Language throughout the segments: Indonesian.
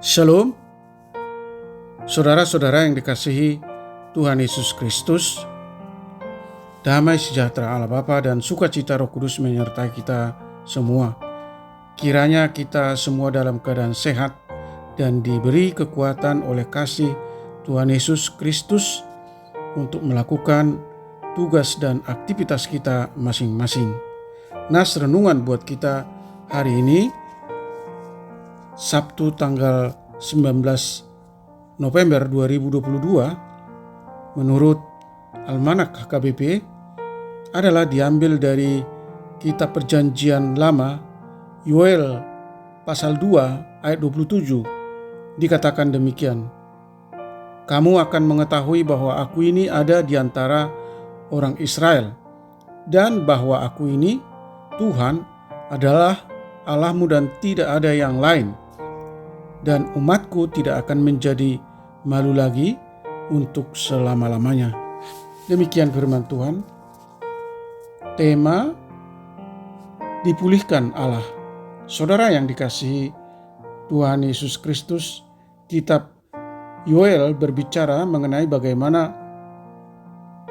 Shalom, saudara-saudara yang dikasihi Tuhan Yesus Kristus. Damai sejahtera Allah Bapa dan sukacita Roh Kudus menyertai kita semua. Kiranya kita semua dalam keadaan sehat dan diberi kekuatan oleh kasih Tuhan Yesus Kristus untuk melakukan tugas dan aktivitas kita masing-masing. Nas renungan buat kita hari ini, Sabtu tanggal 19 November 2022, menurut Almanak HKBP, adalah diambil dari Kitab Perjanjian Lama, Yoel pasal 2 ayat 27. Dikatakan demikian, "Kamu akan mengetahui bahwa aku ini ada di antara orang Israel, dan bahwa aku ini, Tuhan, adalah Allahmu dan tidak ada yang lain. Dan umatku tidak akan menjadi malu lagi untuk selama-lamanya." Demikian firman Tuhan. Tema dipulihkan Allah. Saudara yang dikasihi Tuhan Yesus Kristus, kitab Yoel berbicara mengenai bagaimana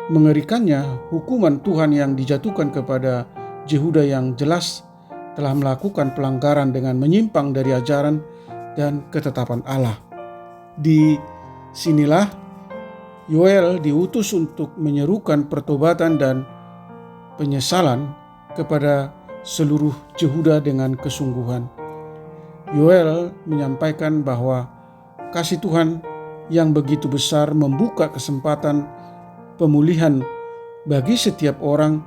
mengerikannya hukuman Tuhan yang dijatuhkan kepada Yehuda yang jelas telah melakukan pelanggaran dengan menyimpang dari ajaran dan ketetapan Allah. Di sinilah Yoel diutus untuk menyerukan pertobatan dan penyesalan kepada seluruh Yehuda dengan kesungguhan. Yoel menyampaikan bahwa kasih Tuhan yang begitu besar membuka kesempatan pemulihan bagi setiap orang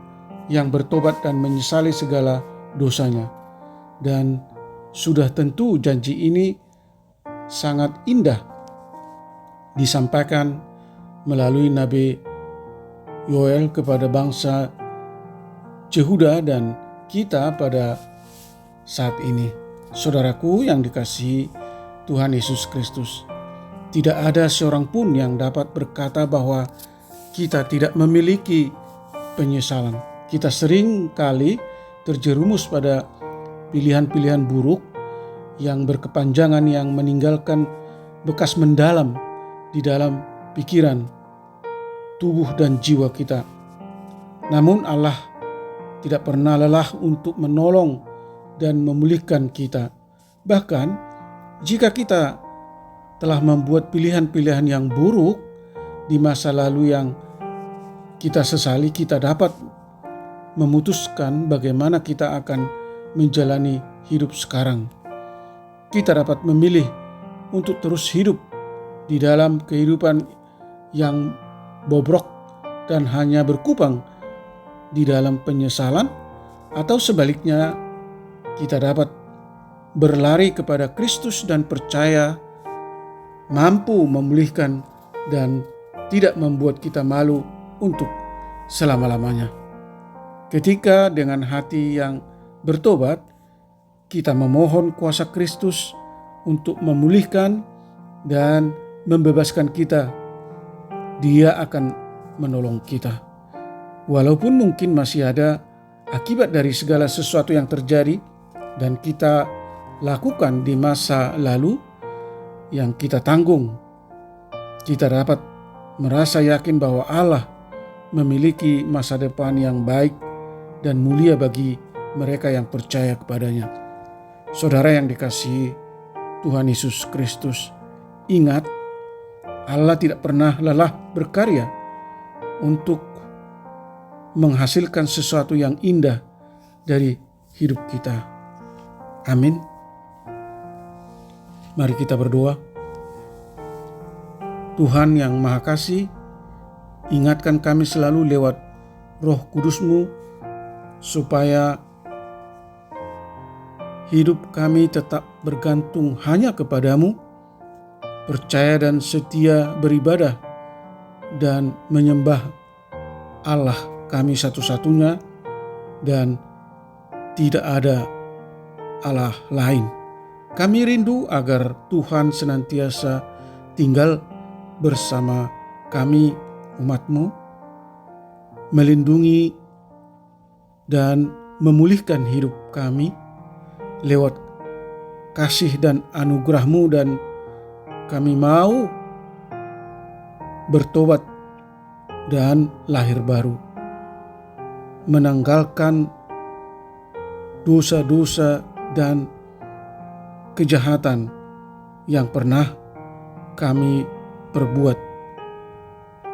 yang bertobat dan menyesali segala dosanya. Dan sudah tentu janji ini sangat indah disampaikan melalui Nabi Yoel kepada bangsa Yehuda dan kita pada saat ini. Saudaraku yang dikasihi Tuhan Yesus Kristus, tidak ada seorang pun yang dapat berkata bahwa kita tidak memiliki penyesalan. Kita sering kali terjerumus pada pilihan-pilihan buruk yang berkepanjangan yang meninggalkan bekas mendalam di dalam pikiran, tubuh dan jiwa kita. Namun Allah tidak pernah lelah untuk menolong dan memulihkan kita. Bahkan jika kita telah membuat pilihan-pilihan yang buruk di masa lalu yang kita sesali, kita dapat memutuskan bagaimana kita akan menjalani hidup sekarang. Kita dapat memilih untuk terus hidup di dalam kehidupan yang bobrok dan hanya berkupang di dalam penyesalan, atau sebaliknya kita dapat berlari kepada Kristus dan percaya mampu memulihkan dan tidak membuat kita malu untuk selama-lamanya. Ketika dengan hati yang bertobat, kita memohon kuasa Kristus untuk memulihkan dan membebaskan kita, Dia akan menolong kita. Walaupun mungkin masih ada akibat dari segala sesuatu yang terjadi dan kita lakukan di masa lalu yang kita tanggung, kita dapat merasa yakin bahwa Allah memiliki masa depan yang baik dan mulia bagi mereka yang percaya kepadanya. Saudara yang dikasihi Tuhan Yesus Kristus, ingat, Allah tidak pernah lelah berkarya untuk menghasilkan sesuatu yang indah dari hidup kita. Amin. Mari kita berdoa. Tuhan yang Maha Kasih, ingatkan kami selalu lewat Roh Kudus-Mu supaya hidup kami tetap bergantung hanya kepadamu, percaya dan setia beribadah dan menyembah Allah kami satu-satunya dan tidak ada Allah lain. Kami rindu agar Tuhan senantiasa tinggal bersama kami umat-Mu, melindungi dan memulihkan hidup kami lewat kasih dan anugerah-Mu dan kami mau bertobat dan lahir baru, menanggalkan dosa-dosa dan kejahatan yang pernah kami perbuat,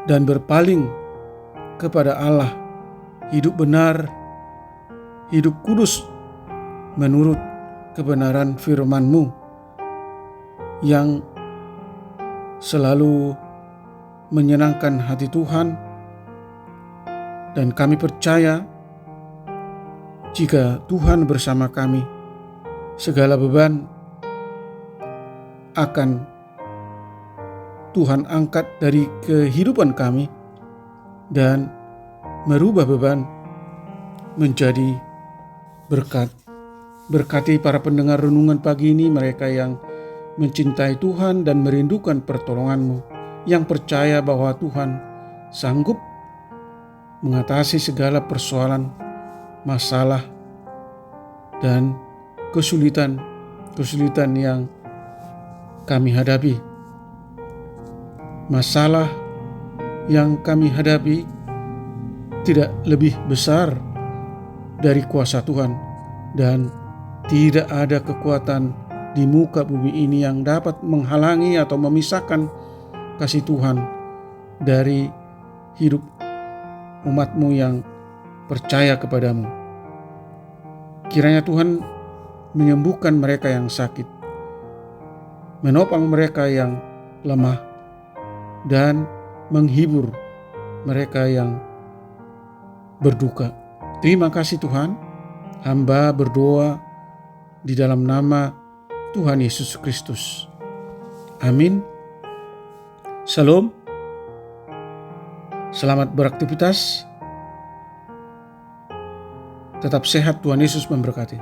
dan berpaling kepada Allah hidup benar, hidup kudus menurut kebenaran firman-Mu yang selalu menyenangkan hati Tuhan. Dan kami percaya jika Tuhan bersama kami, segala beban akan Tuhan angkat dari kehidupan kami dan merubah beban menjadi berkat. Berkati para pendengar renungan pagi ini, mereka yang mencintai Tuhan dan merindukan pertolongan-Mu, yang percaya bahwa Tuhan sanggup mengatasi segala persoalan, masalah, dan kesulitan yang kami hadapi. Masalah yang kami hadapi tidak lebih besar dari kuasa Tuhan, dan tidak ada kekuatan di muka bumi ini yang dapat menghalangi atau memisahkan kasih Tuhan dari hidup umat-Mu yang percaya kepadamu. Kiranya Tuhan menyembuhkan mereka yang sakit, menopang mereka yang lemah, dan menghibur mereka yang berduka. Terima kasih Tuhan. Hamba berdoa di dalam nama Tuhan Yesus Kristus. Amin. Shalom. Selamat beraktivitas. Tetap sehat, Tuhan Yesus memberkati.